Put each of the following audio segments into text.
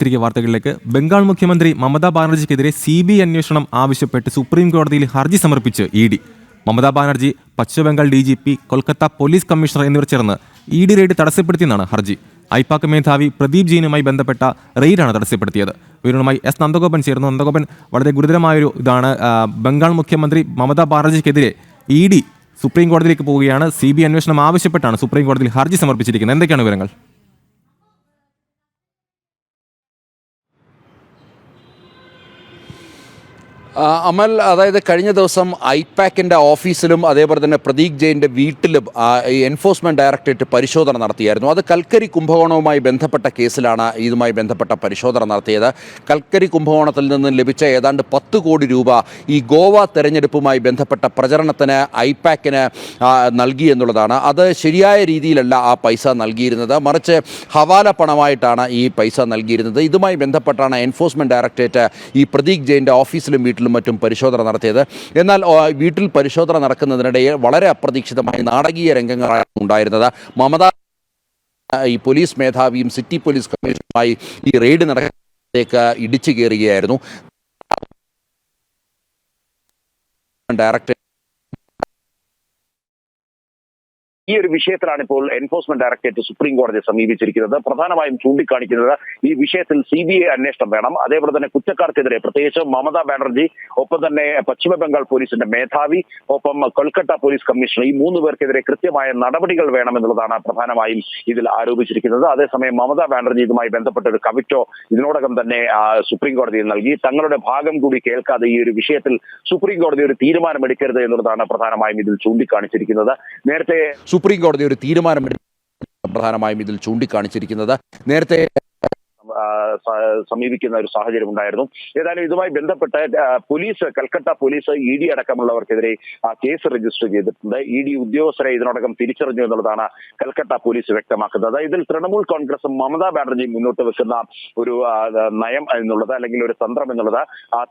തിരികെ വാർത്തകളിലേക്ക്. ബംഗാൾ മുഖ്യമന്ത്രി മമതാ ബാനർജിക്കെതിരെ CBI അന്വേഷണം ആവശ്യപ്പെട്ട് സുപ്രീം കോടതിയിൽ ഹർജി സമർപ്പിച്ച് ED. Mamata Banerjee, Paschimbangal DGP, Kolkata police commissioner എന്നിവർ ചേർന്ന് ED റെയ്ഡ് തടസ്സപ്പെടുത്തിയെന്നാണ് ഹർജി. ഐപാക് മേധാവി പ്രദീപ് ജെയിനുമായി ബന്ധപ്പെട്ട റെയ്ഡാണ് തടസ്സപ്പെടുത്തിയത്. വിവരങ്ങളുമായി നന്ദഗോപൻ ചേർന്നു. നന്ദഗോപൻ, വളരെ ഗുരുതരമായൊരു ഇതാണ്. ബംഗാൾ മുഖ്യമന്ത്രി മമതാ ബാനർജിക്കെതിരെ ED സുപ്രീം കോടതിയിലേക്ക് പോവുകയാണ്. CBI അന്വേഷണം ആവശ്യപ്പെട്ടാണ് സുപ്രീം കോടതിയിൽ ഹർജി സമർപ്പിച്ചിരിക്കുന്നത്. എന്തൊക്കെയാണ് വിവരങ്ങൾ? അമൽ, അതായത് കഴിഞ്ഞ ദിവസം ഐപാക്കിൻ്റെ ഓഫീസിലും അതേപോലെ തന്നെ പ്രദീപ് ജെയിൻ്റെ വീട്ടിലും എൻഫോഴ്സ്മെൻറ്റ് ഡയറക്ടറേറ്റ് പരിശോധന നടത്തിയായിരുന്നു. അത് കൽക്കരി കുംഭകോണവുമായി ബന്ധപ്പെട്ട കേസിലാണ് ഇതുമായി ബന്ധപ്പെട്ട പരിശോധന നടത്തിയത്. കൽക്കരി കുംഭകോണത്തിൽ നിന്ന് ലഭിച്ച ഏതാണ്ട് 10 കോടി രൂപ ഈ ഗോവ തെരഞ്ഞെടുപ്പുമായി ബന്ധപ്പെട്ട പ്രചരണത്തിന് ഐപാക്കിന് നൽകി എന്നുള്ളതാണ്. അത് ശരിയായ രീതിയിലല്ല ആ പൈസ നൽകിയിരുന്നത്, മറിച്ച് ഹവാല പണമായിട്ടാണ് ഈ പൈസ നൽകിയിരുന്നത്. ഇതുമായി ബന്ധപ്പെട്ടാണ് എൻഫോഴ്സ്മെൻറ്റ് ഡയറക്ടറേറ്റ് ഈ പ്രദീപ് ജെയിൻ്റെ ഓഫീസിലും വീട്ടിലും മറ്റും പരിശോധന നടത്തിയത്. എന്നാൽ വീട്ടിൽ പരിശോധന നടക്കുന്നതിനിടയിൽ വളരെ അപ്രതീക്ഷിതമായി നാടകീയ രംഗങ്ങളാണ് ഉണ്ടായിരുന്നത്. മമത ഈ പോലീസ് മേധാവിയും സിറ്റി പോലീസ് കമ്മീഷണറുമായി ഈ റെയ്ഡ് നടക്കുന്നതിലേക്ക് ഇടിച്ചു കയറുകയായിരുന്നു. ഡയറക്ടർ ഈ ഒരു വിഷയത്തിലാണ് ഇപ്പോൾ എൻഫോഴ്സ്മെന്റ് ഡയറക്ടറേറ്റ് സുപ്രീം കോടതിയെ സമീപിച്ചിരിക്കുന്നത്. പ്രധാനമായും ചൂണ്ടിക്കാണിക്കുന്നത് ഈ വിഷയത്തിൽ CBI അന്വേഷണം വേണം. അതേപോലെ തന്നെ കുറ്റക്കാർക്കെതിരെ, പ്രത്യേകിച്ച് മമതാ ബാനർജി, ഒപ്പം തന്നെ പശ്ചിമ ബംഗാൾ പോലീസിന്റെ മേധാവി, ഒപ്പം കൊൽക്കത്ത പോലീസ് കമ്മീഷണർ, ഈ 3 പേർക്കെതിരെ കൃത്യമായ നടപടികൾ വേണമെന്നുള്ളതാണ് പ്രധാനമായും ഇതിൽ ആരോപിച്ചിരിക്കുന്നത്. അതേസമയം മമതാ ബാനർജി ഇതുമായി ബന്ധപ്പെട്ട ഒരു കവിറ്റോ ഇതിനോടകം തന്നെ സുപ്രീം കോടതിയിൽ നൽകി. തങ്ങളുടെ ഭാഗം കൂടി കേൾക്കാതെ ഈ ഒരു വിഷയത്തിൽ സുപ്രീം കോടതി ഒരു തീരുമാനമെടുക്കരുത് എന്നുള്ളതാണ് പ്രധാനമായും ഇതിൽ ചൂണ്ടിക്കാണിച്ചിരിക്കുന്നത്. നേരത്തെ സുപ്രീം കോടതി ഒരു തീരുമാനമെടുക്കും പ്രധാനമായും ഇതിൽ ചൂണ്ടിക്കാണിച്ചിരിക്കുന്നത്. നേരത്തെ സമീപിക്കുന്ന ഒരു സാഹചര്യം ഉണ്ടായിരുന്നു. ഏതായാലും ഇതുമായി ബന്ധപ്പെട്ട് പോലീസ്, കൽക്കട്ട പോലീസ്, ED അടക്കമുള്ളവർക്കെതിരെ കേസ് രജിസ്റ്റർ ചെയ്തിട്ടുണ്ട്. ED ഉദ്യോഗസ്ഥരെ ഇതിനോടകം തിരിച്ചറിഞ്ഞു എന്നുള്ളതാണ് കൽക്കട്ട പോലീസ് വ്യക്തമാക്കുന്നത്. ഇതിൽ തൃണമൂൽ കോൺഗ്രസും മമതാ ബാനർജിയും മുന്നോട്ട് വെക്കുന്ന ഒരു നയം എന്നുള്ളത്, അല്ലെങ്കിൽ ഒരു തന്ത്രം എന്നുള്ളത്,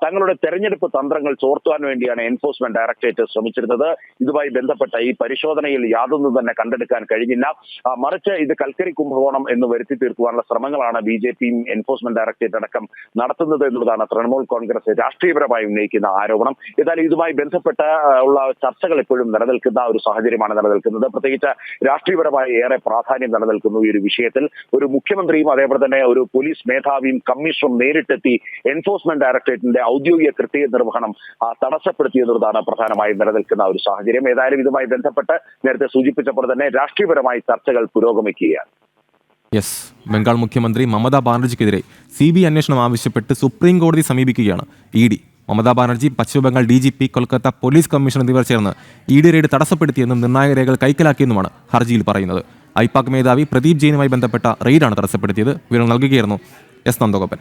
തങ്ങളുടെ തെരഞ്ഞെടുപ്പ് തന്ത്രങ്ങൾ ചോർത്തുവാൻ വേണ്ടിയാണ് എൻഫോഴ്സ്മെന്റ് ഡയറക്ടറേറ്റ് ശ്രമിച്ചിരുന്നത്. ഇതുമായി ബന്ധപ്പെട്ട ഈ പരിശോധനയിൽ യാതൊന്നും തന്നെ കണ്ടെടുക്കാൻ കഴിഞ്ഞില്ല. മറിച്ച് ഇത് കൽക്കരി കുംഭകോണം എന്ന് വരുത്തി തീർക്കുവാനുള്ള ശ്രമങ്ങളാണ് BJP എൻഫോഴ്സ്മെന്റ് ഡയറക്ടറേറ്റ് അടക്കം നടത്തുന്നത് എന്നുള്ളതാണ് തൃണമൂൽ കോൺഗ്രസ് രാഷ്ട്രീയപരമായി ഉന്നയിക്കുന്ന ആരോപണം. ഏതായാലും ഇതുമായി ബന്ധപ്പെട്ട് ഉള്ള ചർച്ചകൾ ഇപ്പോഴും നിലനിൽക്കുന്ന ഒരു സാഹചര്യമാണ് നിലനിൽക്കുന്നത്. പ്രത്യേകിച്ച് രാഷ്ട്രീയപരമായി ഏറെ പ്രാധാന്യം നിലനിൽക്കുന്നു ഈ ഒരു വിഷയത്തിൽ. ഒരു മുഖ്യമന്ത്രിയും അതേപോലെ തന്നെ ഒരു പോലീസ് മേധാവിയും കമ്മീഷണറും നേരിട്ടെത്തി എൻഫോഴ്സ്മെന്റ് ഡയറക്ടറേറ്റിന്റെ ഔദ്യോഗിക കൃത്യ നിർവഹണം തടസ്സപ്പെടുത്തിയെന്നുള്ളതാണ് പ്രധാനമായും നിലനിൽക്കുന്ന ഒരു സാഹചര്യം. ഏതായാലും ഇതുമായി ബന്ധപ്പെട്ട് നേരത്തെ സൂചിപ്പിച്ചപ്പോൾ തന്നെ രാഷ്ട്രീയപരമായി ചർച്ചകൾ പുരോഗമിക്കുകയാണ്. ബംഗാൾ മുഖ്യമന്ത്രി മമതാ ബാനർജിക്കെതിരെ CBI അന്വേഷണം ആവശ്യപ്പെട്ട് സുപ്രീം കോടതി സമീപിക്കുകയാണ് ED. Mamata Banerjee, Paschimbangal DGP, Kolkata police commissioner എന്നിവർ ചേർന്ന് ED റെയ്ഡ് തടസ്സപ്പെടുത്തിയെന്നും നിർണായക രേഖകൾ കൈക്കലാക്കിയെന്നുമാണ് ഹർജിയിൽ പറയുന്നത്. ഐപാക് മേധാവി പ്രദീപ് ജെയിനുമായി ബന്ധപ്പെട്ട റെയ്ഡാണ് തടസ്സപ്പെടുത്തിയത്. വിവരം നൽകുകയായിരുന്നു നന്ദഗോപൻ.